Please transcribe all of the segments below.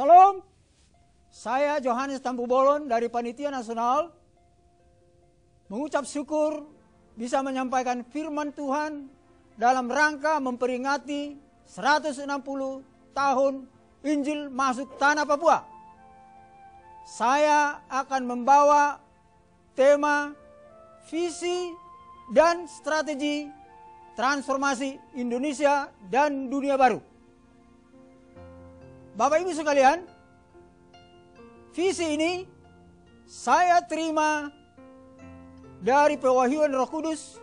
Salam, saya Johannes Tampu Bolon dari Panitia Nasional mengucap syukur bisa menyampaikan firman Tuhan dalam rangka memperingati 160 tahun Injil masuk tanah Papua. Saya akan membawa tema visi dan strategi transformasi Indonesia dan dunia baru. Bapak Ibu sekalian, visi ini saya terima dari pewahyuan Roh Kudus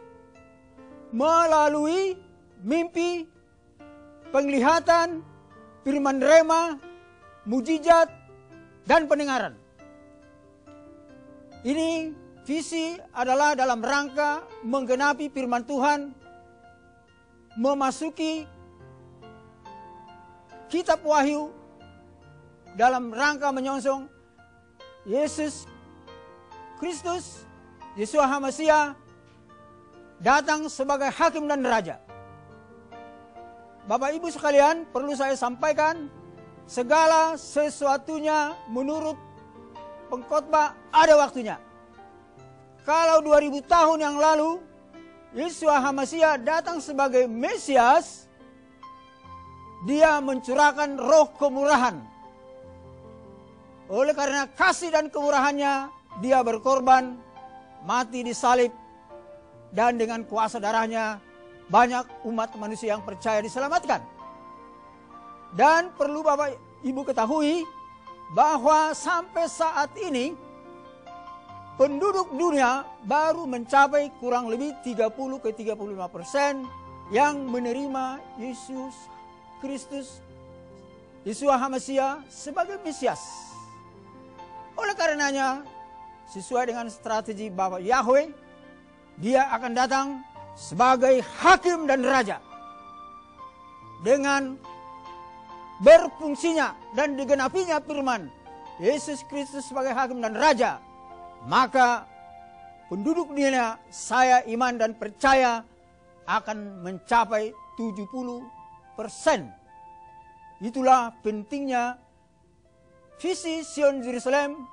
melalui mimpi, penglihatan, firman rema, mujizat, dan pendengaran. Ini visi adalah dalam rangka menggenapi firman Tuhan, memasuki kitab Wahyu dalam rangka menyongsong Yesus Kristus, Yeshua HaMasiah, datang sebagai hakim dan raja. Bapak Ibu sekalian, perlu saya sampaikan, segala sesuatunya menurut pengkhotbah ada waktunya. Kalau 2000 tahun yang lalu Yeshua HaMasiah datang sebagai Mesias, dia mencurahkan roh kemurahan. Oleh karena kasih dan kemurahannya, dia berkorban, mati disalib, dan dengan kuasa darahnya banyak umat manusia yang percaya diselamatkan. Dan perlu Bapak Ibu ketahui bahwa sampai saat ini penduduk dunia baru mencapai kurang lebih 30-35% yang menerima Yesus Kristus, Yeshua HaMasiah sebagai Mesias. Oleh karenanya, sesuai dengan strategi Bapak Yahweh, dia akan datang sebagai hakim dan raja. Dengan berfungsinya dan digenapinya firman Yesus Kristus sebagai hakim dan raja, maka penduduk dunia, saya iman dan percaya, akan mencapai 70%. Itulah pentingnya visi Sion Yerusalem,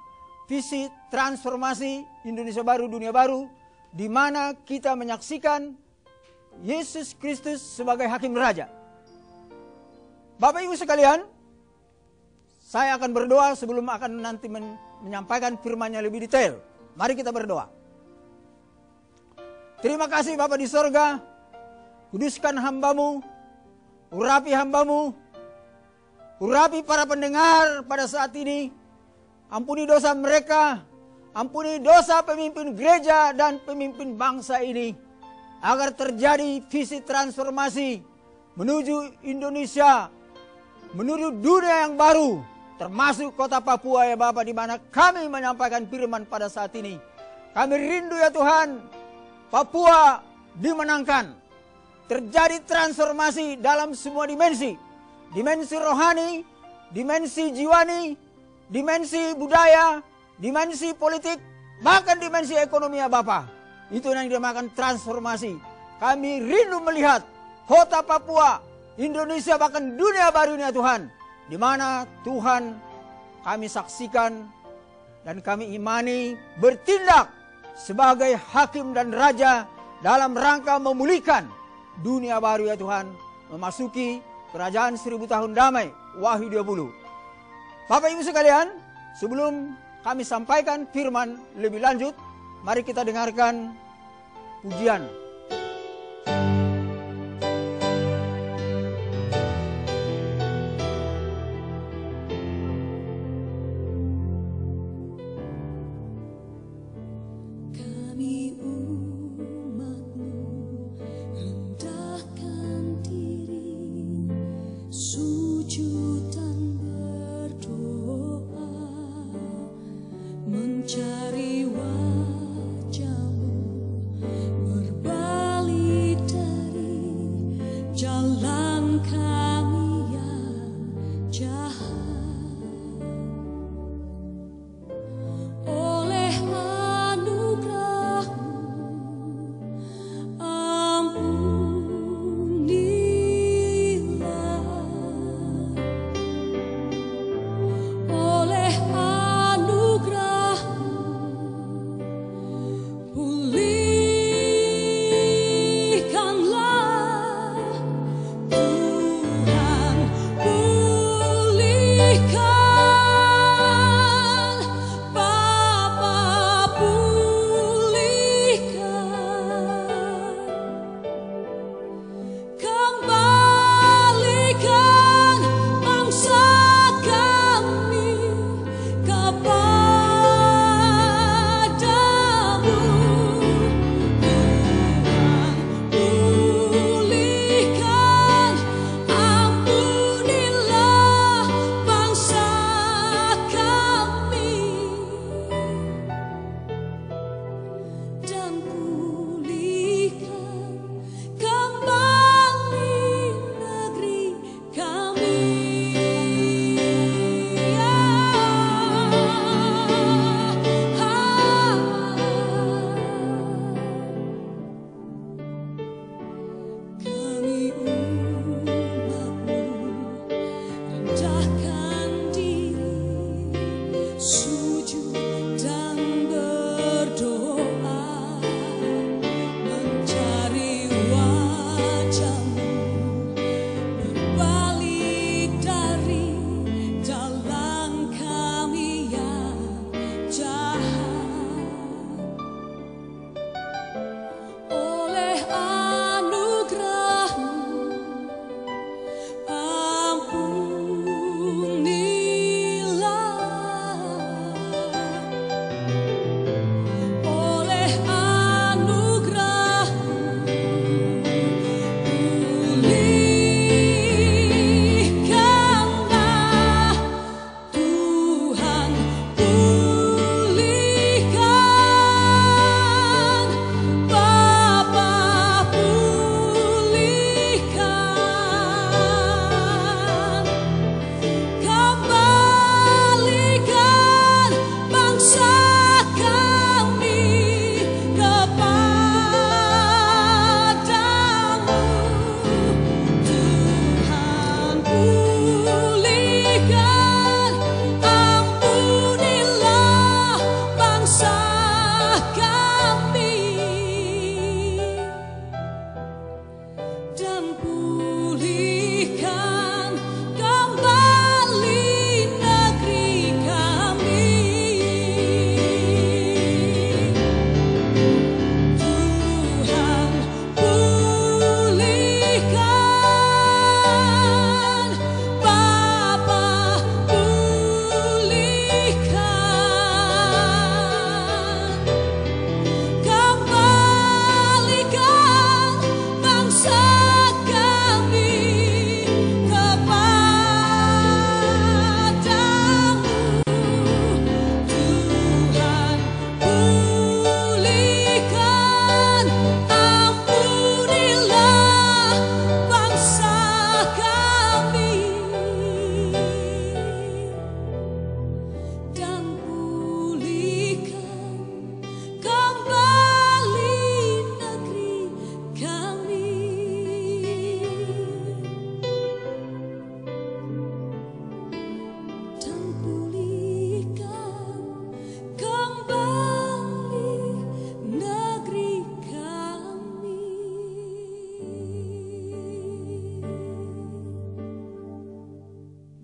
visi transformasi Indonesia baru, dunia baru, di mana kita menyaksikan Yesus Kristus sebagai hakim raja. Bapak Ibu sekalian, saya akan berdoa sebelum akan nanti menyampaikan firman-Nya lebih detail. Mari kita berdoa. Terima kasih Bapa di sorga, kuduskan hamba-Mu, urapi hamba-Mu, urapi para pendengar pada saat ini. Ampuni dosa mereka, ampuni dosa pemimpin gereja dan pemimpin bangsa ini, agar terjadi visi transformasi menuju Indonesia, menuju dunia yang baru, termasuk kota Papua ya Bapak, di mana kami menyampaikan firman pada saat ini. Kami rindu ya Tuhan, Papua dimenangkan, terjadi transformasi dalam semua dimensi, dimensi rohani, dimensi jiwani, dimensi budaya, dimensi politik, bahkan dimensi ekonomi ya Bapak. Itu yang dinamakan transformasi. Kami rindu melihat kota Papua, Indonesia, bahkan dunia baru ini ya Tuhan, di mana Tuhan kami saksikan dan kami imani bertindak sebagai hakim dan raja dalam rangka memulihkan dunia baru ya Tuhan, memasuki kerajaan 1000 tahun damai, Wahyu 20. Bapak Ibu sekalian, sebelum kami sampaikan firman lebih lanjut, mari kita dengarkan pujian. Mencari wajah-Mu, berbagi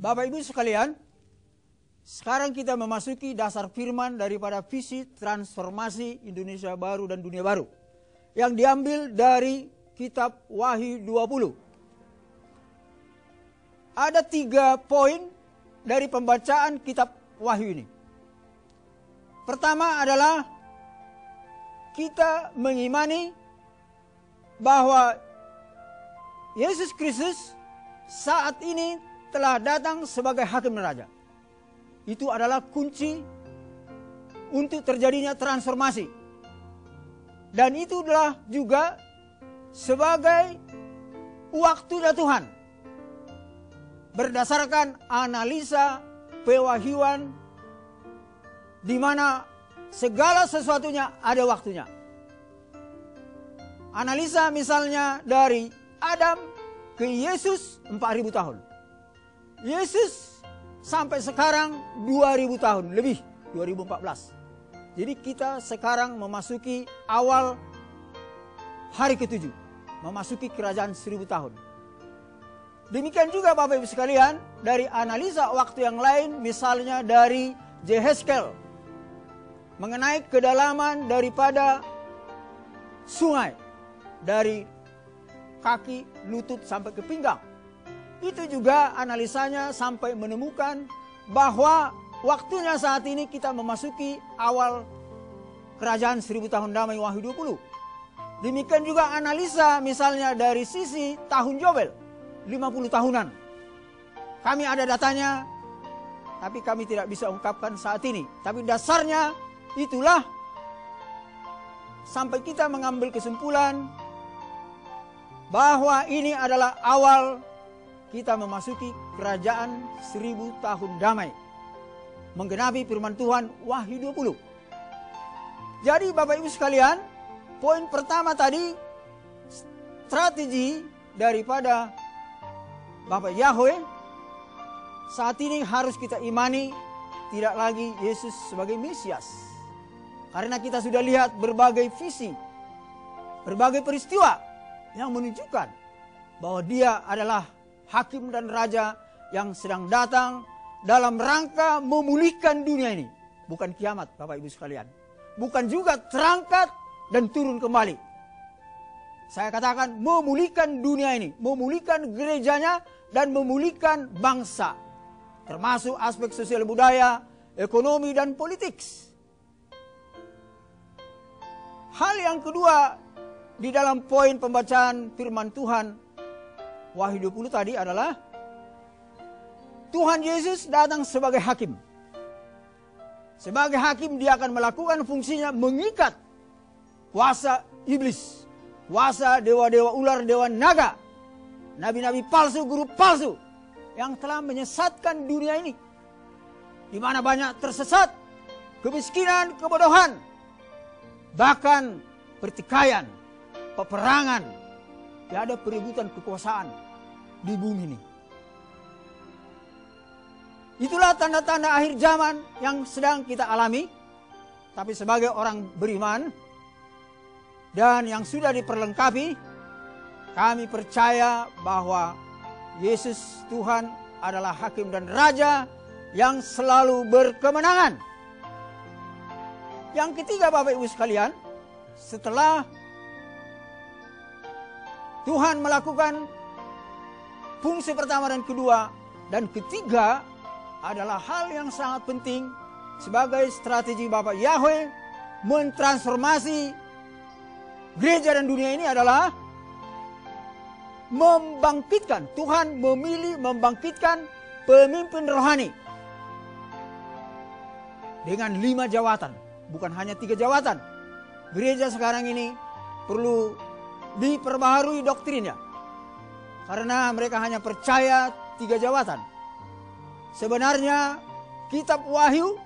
Bapak Ibu sekalian, sekarang kita memasuki dasar firman daripada visi transformasi Indonesia Baru dan Dunia Baru yang diambil dari kitab Wahyu 20. Ada 3 poin dari pembacaan kitab Wahyu ini. Pertama adalah kita mengimani bahwa Yesus Kristus saat ini telah datang sebagai hakim dan raja. Itu adalah kunci untuk terjadinya transformasi. Dan itu adalah juga sebagai waktunya Tuhan. Berdasarkan analisa pewahyuan di mana segala sesuatunya ada waktunya. Analisa misalnya dari Adam ke Yesus 4.000 tahun. Yesus sampai sekarang 2.000 tahun lebih, 2014. Jadi kita sekarang memasuki awal hari ke-7, memasuki kerajaan 1.000 tahun. Demikian juga Bapak Ibu sekalian, dari analisa waktu yang lain, misalnya dari Yehezkel, mengenai kedalaman daripada sungai, dari kaki, lutut sampai ke pinggang. Itu juga analisanya sampai menemukan bahwa waktunya saat ini kita memasuki awal kerajaan 1.000 tahun damai Wahyu 20. Demikian juga analisa misalnya dari sisi tahun Yobel, 50 tahunan. Kami ada datanya, tapi kami tidak bisa ungkapkan saat ini. Tapi dasarnya itulah sampai kita mengambil kesimpulan bahwa ini adalah awal kita memasuki kerajaan 1.000 tahun damai, menggenapi firman Tuhan Wahyu 20. Jadi Bapak Ibu sekalian, poin pertama tadi, strategi daripada Bapak Yahweh saat ini harus kita imani tidak lagi Yesus sebagai Mesias. Karena kita sudah lihat berbagai visi, berbagai peristiwa yang menunjukkan bahwa dia adalah hakim dan raja yang sedang datang dalam rangka memulihkan dunia ini. Bukan kiamat Bapak Ibu sekalian. Bukan juga terangkat dan turun kembali. Saya katakan memulihkan dunia ini. Memulihkan gerejanya dan memulihkan bangsa. Termasuk aspek sosial budaya, ekonomi dan politik. Hal yang kedua di dalam poin pembacaan firman Tuhan Wahyu 20 tadi adalah Tuhan Yesus datang sebagai hakim. Sebagai hakim dia akan melakukan fungsinya mengikat kuasa iblis, kuasa dewa-dewa ular, dewa naga, nabi-nabi palsu, guru palsu yang telah menyesatkan dunia ini. Di mana banyak tersesat, kemiskinan, kebodohan, bahkan pertikaian, peperangan, tidak ada perebutan kekuasaan di bumi ini. Itulah tanda-tanda akhir zaman yang sedang kita alami. Tapi sebagai orang beriman dan yang sudah diperlengkapi, kami percaya bahwa Yesus Tuhan adalah hakim dan raja yang selalu berkemenangan. Yang ketiga Bapak Ibu sekalian, setelah Tuhan melakukan fungsi pertama dan kedua, dan ketiga adalah hal yang sangat penting sebagai strategi Bapak Yahweh mentransformasi gereja dan dunia ini adalah membangkitkan. Tuhan memilih membangkitkan pemimpin rohani dengan 5 jawatan, bukan hanya 3 jawatan. Gereja sekarang ini perlu diperbaharui doktrinnya, karena mereka hanya percaya 3 jawatan. Sebenarnya kitab Wahyu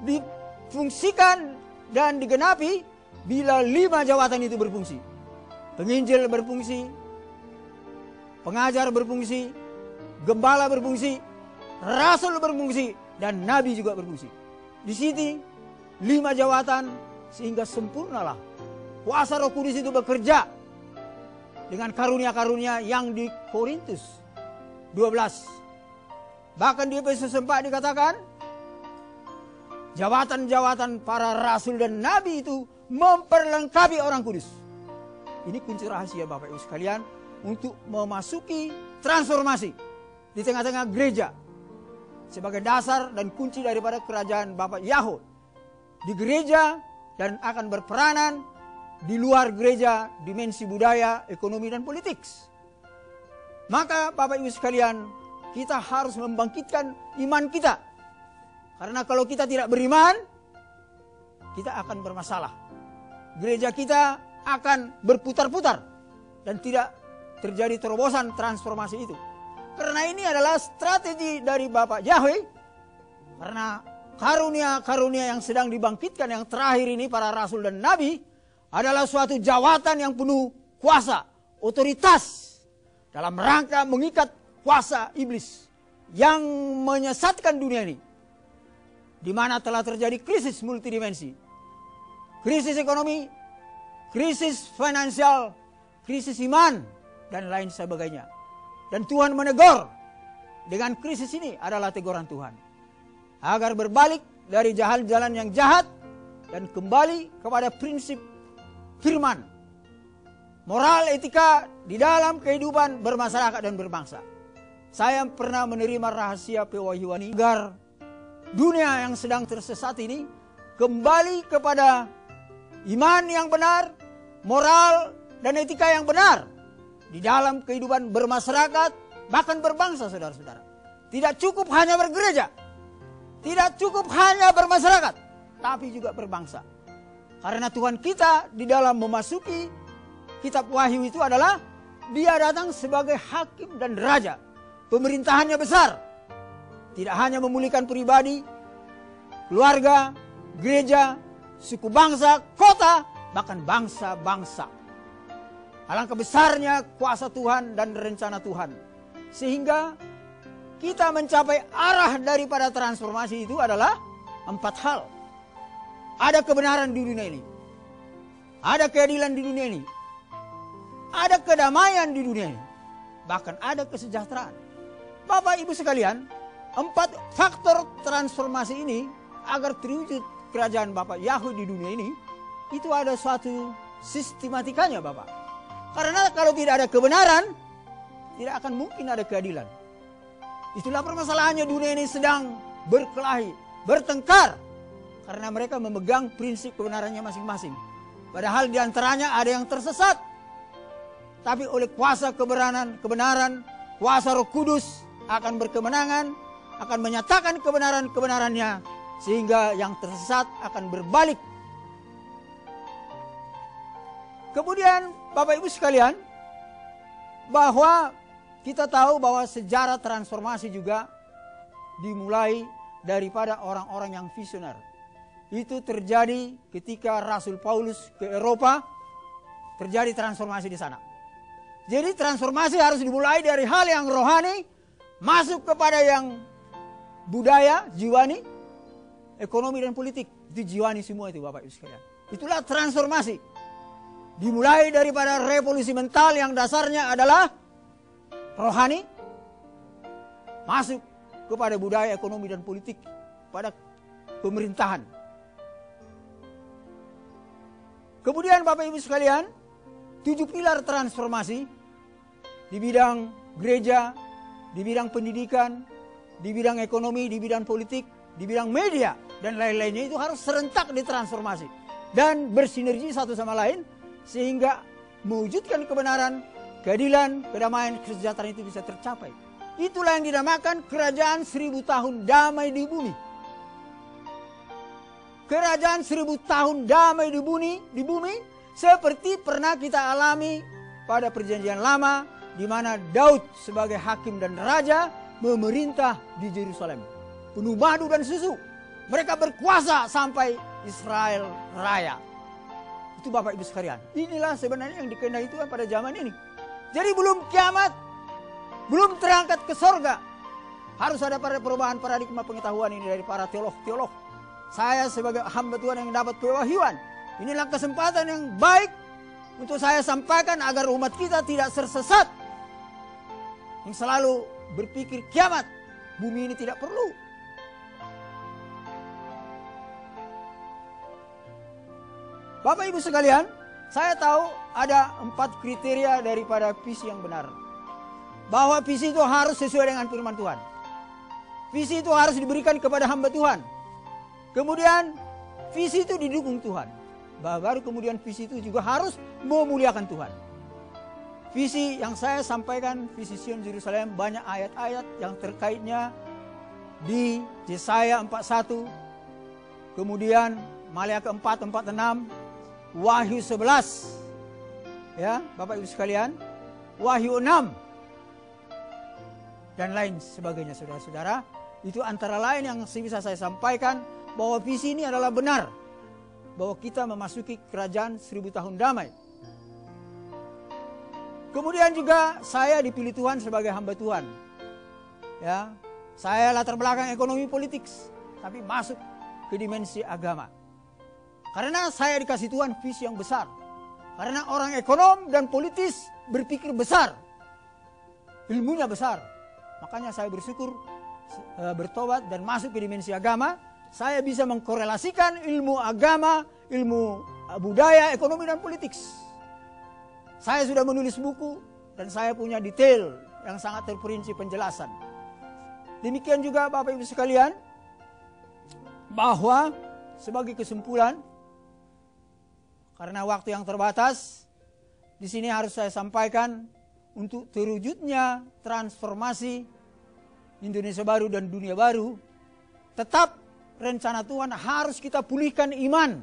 difungsikan dan digenapi bila 5 jawatan itu berfungsi. Penginjil berfungsi, pengajar berfungsi, gembala berfungsi, rasul berfungsi, dan nabi juga berfungsi. Di sini 5 jawatan sehingga sempurnalah kuasa Roh Kudus itu bekerja dengan karunia-karunia yang di Korintus 12 Bahkan di Efesus 4 dikatakan, jabatan-jabatan para rasul dan nabi itu memperlengkapi orang kudus. Ini kunci rahasia Bapak Ibu sekalian untuk memasuki transformasi di tengah-tengah gereja sebagai dasar dan kunci daripada kerajaan Bapak Yahweh di gereja dan akan berperanan di luar gereja, dimensi budaya, ekonomi, dan politik. Maka Bapak Ibu sekalian, kita harus membangkitkan iman kita. Karena kalau kita tidak beriman, kita akan bermasalah. Gereja kita akan berputar-putar dan tidak terjadi terobosan transformasi itu. Karena ini adalah strategi dari Bapak Yahweh. Karena karunia-karunia yang sedang dibangkitkan yang terakhir ini para rasul dan nabi adalah suatu jawatan yang penuh kuasa, otoritas dalam rangka mengikat kuasa iblis yang menyesatkan dunia ini. Di mana telah terjadi krisis multidimensi, krisis ekonomi, krisis finansial, krisis iman, dan lain sebagainya. Dan Tuhan menegur dengan krisis ini adalah teguran Tuhan. Agar berbalik dari jalan-jalan yang jahat dan kembali kepada prinsip firman. Moral etika di dalam kehidupan bermasyarakat dan berbangsa. Saya pernah menerima rahasia pewahyuan agar dunia yang sedang tersesat ini kembali kepada iman yang benar, moral dan etika yang benar di dalam kehidupan bermasyarakat, bahkan berbangsa, saudara-saudara. Tidak cukup hanya bergereja, tidak cukup hanya bermasyarakat, tapi juga berbangsa. Karena Tuhan kita di dalam memasuki kitab Wahyu itu adalah Dia datang sebagai hakim dan raja. Pemerintahannya besar. Tidak hanya memulihkan pribadi, keluarga, gereja, suku bangsa, kota, bahkan bangsa-bangsa. Alangkah besarnya kuasa Tuhan dan rencana Tuhan. Sehingga kita mencapai arah daripada transformasi itu adalah 4 hal. Ada kebenaran di dunia ini. Ada keadilan di dunia ini. Ada kedamaian di dunia ini. Bahkan ada kesejahteraan. Bapak Ibu sekalian, 4 faktor transformasi ini agar terwujud kerajaan Bapak Yahweh di dunia ini, itu ada suatu sistematikanya Bapak. Karena kalau tidak ada kebenaran, tidak akan mungkin ada keadilan. Itulah permasalahannya dunia ini sedang berkelahi, bertengkar. Karena mereka memegang prinsip kebenarannya masing-masing. Padahal di antaranya ada yang tersesat. Tapi oleh kuasa kebenaran, kuasa Roh Kudus akan berkemenangan, akan menyatakan kebenaran-kebenarannya, sehingga yang tersesat akan berbalik. Kemudian Bapak Ibu sekalian, bahwa kita tahu bahwa sejarah transformasi juga dimulai daripada orang-orang yang visioner. Itu terjadi ketika Rasul Paulus ke Eropa, terjadi transformasi di sana. Jadi transformasi harus dimulai dari hal yang rohani, masuk kepada yang budaya, jiwani, ekonomi dan politik. Itu jiwani semua itu Bapak Ibu sekalian. Itulah transformasi. Dimulai daripada revolusi mental yang dasarnya adalah rohani, masuk kepada budaya, ekonomi dan politik, pada pemerintahan. Kemudian Bapak Ibu sekalian, 7 pilar transformasi di bidang gereja, di bidang pendidikan, di bidang ekonomi, di bidang politik, di bidang media, dan lain-lainnya itu harus serentak ditransformasi. Dan bersinergi satu sama lain, sehingga mewujudkan kebenaran, keadilan, kedamaian, kesejahteraan itu bisa tercapai. Itulah yang dinamakan kerajaan 1000 tahun damai di bumi. Kerajaan 1000 tahun damai di bumi seperti pernah kita alami pada perjanjian lama, di mana Daud sebagai hakim dan raja memerintah di Yerusalem. Penuh madu dan susu. Mereka berkuasa sampai Israel raya. Itu Bapak Ibu sekalian. Inilah sebenarnya yang dikehendaki Tuhan pada zaman ini. Jadi belum kiamat, belum terangkat ke sorga, harus ada perubahan paradigma pengetahuan ini dari para teolog-teolog. Saya sebagai hamba Tuhan yang dapat pewahyuan, inilah kesempatan yang baik untuk saya sampaikan agar umat kita tidak tersesat, yang selalu berpikir kiamat, Bumi ini tidak perlu. Bapak Ibu sekalian, saya tahu ada 4 kriteria daripada visi yang benar. Bahwa visi itu harus sesuai dengan firman Tuhan. Visi itu harus diberikan kepada hamba Tuhan. Kemudian visi itu didukung Tuhan. Baru kemudian visi itu juga harus memuliakan Tuhan. Visi yang saya sampaikan, visi Sion Yerusalem, banyak ayat-ayat yang terkaitnya di Yesaya 41, kemudian Maleakhi 4, 46, Wahyu 11, ya Bapak Ibu sekalian, Wahyu 6, dan lain sebagainya saudara-saudara. Itu antara lain yang bisa saya sampaikan bahwa visi ini adalah benar. Bahwa kita memasuki kerajaan 1000 tahun damai. Kemudian juga saya dipilih Tuhan sebagai hamba Tuhan. Ya, saya latar belakang ekonomi politik, tapi masuk ke dimensi agama. Karena saya dikasih Tuhan visi yang besar. Karena orang ekonom dan politis berpikir besar. Ilmunya besar. Makanya saya bersyukur bertobat dan masuk ke dimensi agama. Saya bisa mengkorelasikan ilmu agama, ilmu budaya, ekonomi, dan politik. Saya sudah menulis buku dan saya punya detail yang sangat terperinci penjelasan. Demikian juga Bapak Ibu sekalian, bahwa sebagai kesimpulan, karena waktu yang terbatas, di sini harus saya sampaikan untuk terwujudnya transformasi Indonesia baru dan dunia baru, tetap rencana Tuhan harus kita pulihkan iman.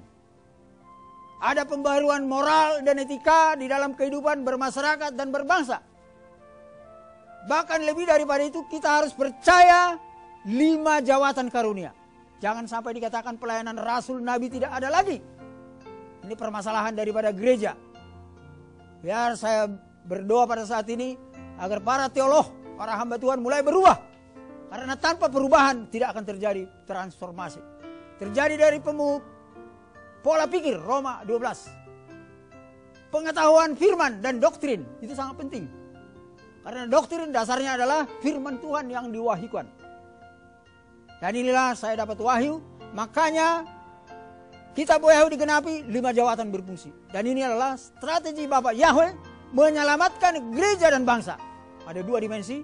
Ada pembaruan moral dan etika di dalam kehidupan bermasyarakat dan berbangsa. Bahkan lebih daripada itu, kita harus percaya 5 jawatan karunia. Jangan sampai dikatakan pelayanan Rasul Nabi tidak ada lagi. Ini permasalahan daripada gereja. Biar saya berdoa pada saat ini agar para teolog, para hamba Tuhan mulai berubah. Karena tanpa perubahan tidak akan terjadi transformasi. Terjadi dari pola pikir, Roma 12. Pengetahuan firman dan doktrin, itu sangat penting. Karena doktrin dasarnya adalah firman Tuhan yang diwahyukan. Dan inilah saya dapat wahyu, makanya kitab Wahyu digenapi 5 jawatan berfungsi. Dan ini adalah strategi Bapak Yahweh menyelamatkan gereja dan bangsa. Ada 2 dimensi.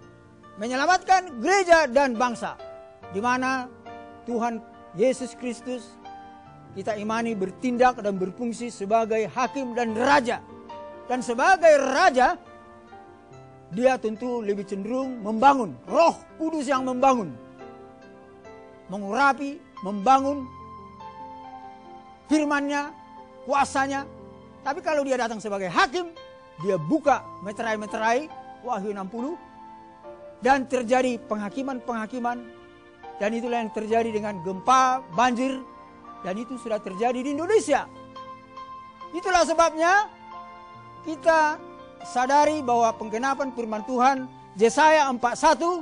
Menyelamatkan gereja dan bangsa, di mana Tuhan Yesus Kristus kita imani bertindak dan berfungsi sebagai hakim dan raja. Dan sebagai raja, dia tentu lebih cenderung membangun. Roh Kudus yang membangun, mengurapi, membangun firman-Nya, kuasanya. Tapi kalau dia datang sebagai hakim, dia buka meterai-meterai, Wahyu 60, dan terjadi penghakiman-penghakiman. Dan itulah yang terjadi dengan gempa, banjir. Dan itu sudah terjadi di Indonesia. Itulah sebabnya kita sadari bahwa penggenapan firman Tuhan Yesaya 41,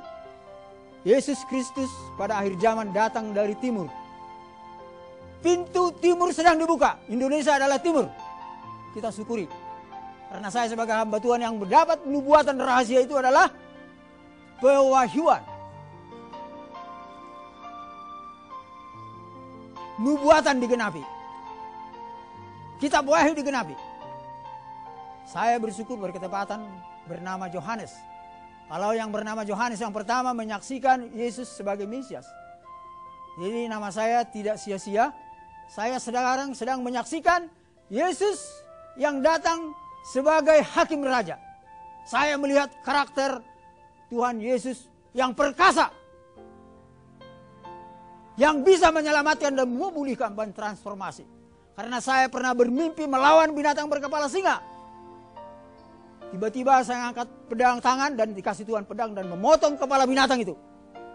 Yesus Kristus pada akhir zaman datang dari timur. Pintu timur sedang dibuka. Indonesia adalah timur. Kita syukuri. Karena saya sebagai hamba Tuhan yang mendapat nubuatan rahasia itu adalah pewahyuan. Nubuatan digenapi. Kitab Wahyu digenapi. Saya bersyukur berketepatan bernama Yohanes. Kalau yang bernama Yohanes yang pertama menyaksikan Yesus sebagai Mesias. Jadi nama saya tidak sia-sia. Saya sekarang sedang menyaksikan Yesus yang datang sebagai hakim raja. Saya melihat karakter Tuhan Yesus yang perkasa, yang bisa menyelamatkan dan memulihkan dan transformasi. Karena saya pernah bermimpi melawan binatang berkepala singa. Tiba-tiba saya angkat pedang tangan dan dikasih Tuhan pedang dan memotong kepala binatang itu.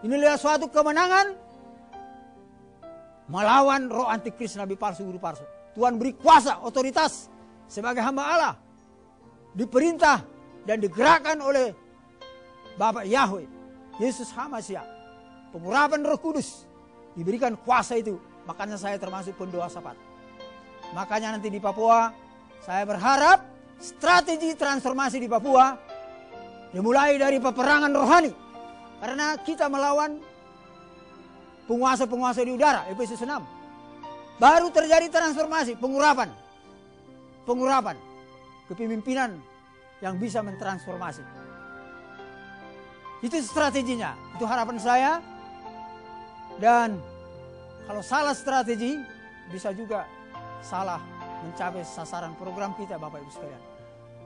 Inilah suatu kemenangan melawan roh antikris, nabi palsu, guru palsu. Tuhan beri kuasa, otoritas sebagai hamba Allah. Diperintah dan digerakkan oleh Bapak Yahweh, Yesus HaMashiach, pengurapan Roh Kudus, diberikan kuasa itu. Makanya saya termasuk pendoa syafaat. Makanya nanti di Papua, saya berharap strategi transformasi di Papua dimulai dari peperangan rohani. Karena kita melawan penguasa-penguasa di udara, Efesus 6. Baru terjadi transformasi, pengurapan kepemimpinan yang bisa mentransformasi. Itu strateginya, itu harapan saya. Dan kalau salah strategi, bisa juga salah mencapai sasaran program kita, Bapak Ibu sekalian.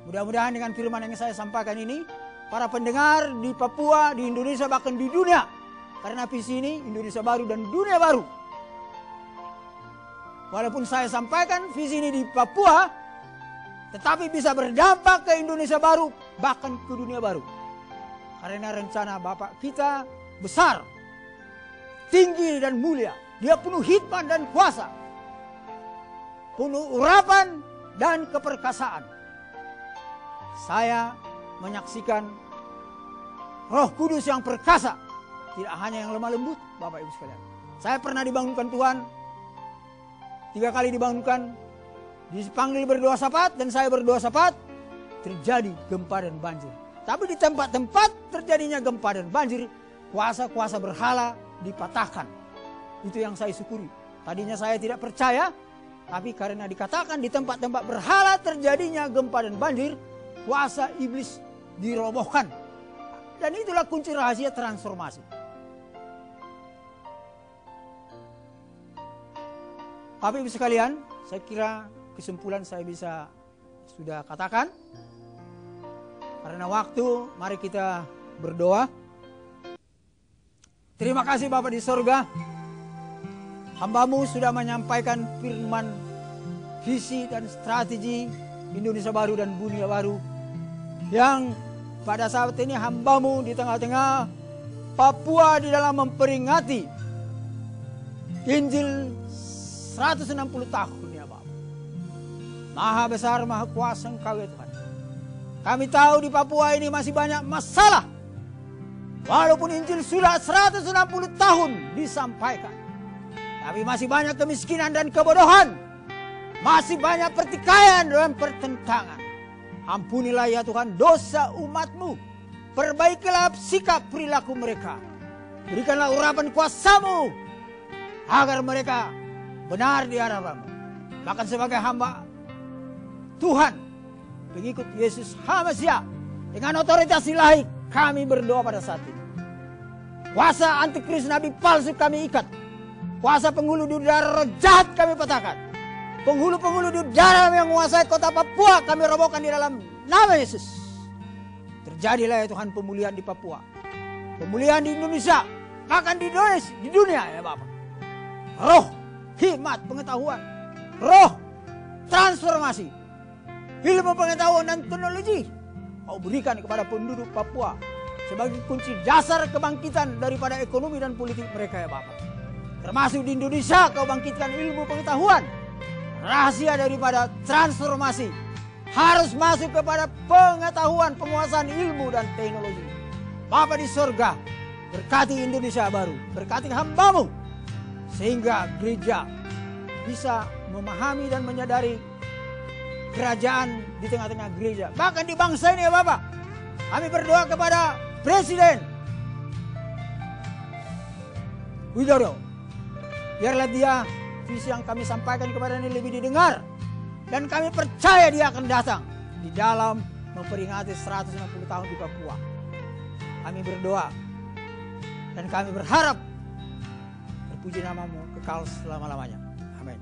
Mudah-mudahan dengan firman yang saya sampaikan ini, para pendengar di Papua, di Indonesia, bahkan di dunia, karena visi ini Indonesia baru dan dunia baru. Walaupun saya sampaikan visi ini di Papua, tetapi bisa berdampak ke Indonesia baru, bahkan ke dunia baru. Karena rencana Bapak kita besar, tinggi dan mulia. Dia penuh hikmat dan kuasa, penuh urapan dan keperkasaan. Saya menyaksikan Roh Kudus yang perkasa, tidak hanya yang lemah lembut, Bapak Ibu sekalian. Saya pernah dibangunkan Tuhan, 3 kali dibangunkan, dipanggil berdoa syafaat dan saya berdoa syafaat, terjadi gempa dan banjir. Tapi di tempat-tempat terjadinya gempa dan banjir, kuasa-kuasa berhala dipatahkan. Itu yang saya syukuri. Tadinya saya tidak percaya, tapi karena dikatakan di tempat-tempat berhala terjadinya gempa dan banjir, kuasa iblis dirobohkan. Dan itulah kunci rahasia transformasi. Bapak Ibu sekalian, saya kira kesimpulan saya bisa sudah katakan. Karena waktu, mari kita berdoa. Terima kasih Bapak di sorga. Hamba-Mu sudah menyampaikan firman, visi dan strategi Indonesia baru dan dunia baru. Yang pada saat ini hamba-Mu di tengah-tengah Papua di dalam memperingati Injil 160 tahun ya Bapak. Maha besar, maha kuasa Engkau ya Tuhan. Kami tahu di Papua ini masih banyak masalah. Walaupun Injil sudah 160 tahun disampaikan, tapi masih banyak kemiskinan dan kebodohan. Masih banyak pertikaian dan pertentangan. Ampunilah ya Tuhan dosa umat-Mu. Perbaikilah sikap perilaku mereka. Berikanlah urapan kuasa-Mu agar mereka benar di hadapan-Mu. Bahkan sebagai hamba Tuhan, pengikut Yesus HaMasiah, dengan otoritas ilahi kami berdoa pada saat ini. Kuasa antikris nabi palsu kami ikat. Kuasa penghulu di udara roh jahat kami patahkan. Penghulu-penghulu di udara yang menguasai kota Papua kami robohkan di dalam nama Yesus. Terjadilah ya Tuhan pemulihan di Papua. Pemulihan di Indonesia. Bahkan di Indonesia, di dunia ya Bapak. Roh, hikmat, pengetahuan. Roh, transformasi. Ilmu pengetahuan dan teknologi. Kau berikan kepada penduduk Papua. Sebagai kunci dasar kebangkitan daripada ekonomi dan politik mereka ya Bapak. Termasuk di Indonesia kau bangkitkan ilmu pengetahuan. Rahasia daripada transformasi harus masuk kepada pengetahuan, penguasaan ilmu dan teknologi. Bapa di sorga, berkati Indonesia baru, berkati hamba-Mu, sehingga gereja bisa memahami dan menyadari kerajaan di tengah-tengah gereja. Bahkan di bangsa ini ya Bapak, kami berdoa kepada Presiden Widodo, biarlah dia visi yang kami sampaikan kepada ini lebih didengar. Dan kami percaya dia akan datang di dalam memperingati 160 tahun di Papua. Kami berdoa dan kami berharap terpuji nama-Mu kekal selama-lamanya. Amin.